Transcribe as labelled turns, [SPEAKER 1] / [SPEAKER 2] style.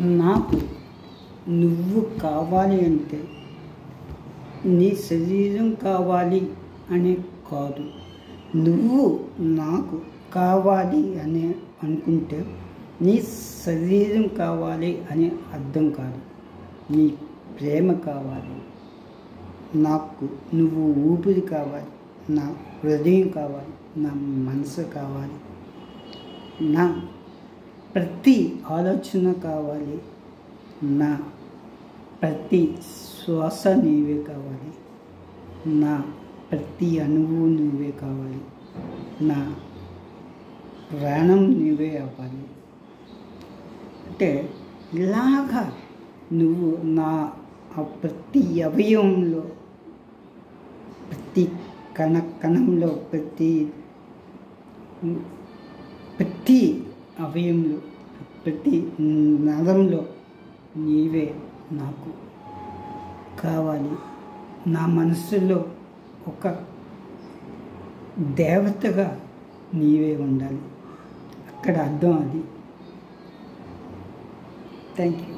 [SPEAKER 1] నాకు నువ్వు కావాలి అంటే నీ శరీరం కావాలి అనే కాదు, నువ్వు నాకు కావాలి అని అనుకుంటే నీ శరీరం కావాలి అనే అర్థం కాదు, నీ ప్రేమ కావాలి. నాకు నువ్వు ఊపిరి కావాలి, నా హృదయం కావాలి, నా మనసు కావాలి, నా ప్రతి ఆలోచన కావాలి, నా ప్రతి శ్వాస నీవే కావాలి, నా ప్రతి అణువు నువ్వే కావాలి, నా ప్రాణం నీవే అవ్వాలి. అంటే ఇలాగా నువ్వు నా ప్రతి అవయవంలో, ప్రతి కణంలో, ప్రతి అవయంలో, ప్రతి నరంలో నీవే నాకు కావాలి. నా మనసులో ఒక దేవతగా నీవే ఉండాలి. అక్కడ అర్థం అది. Thank you.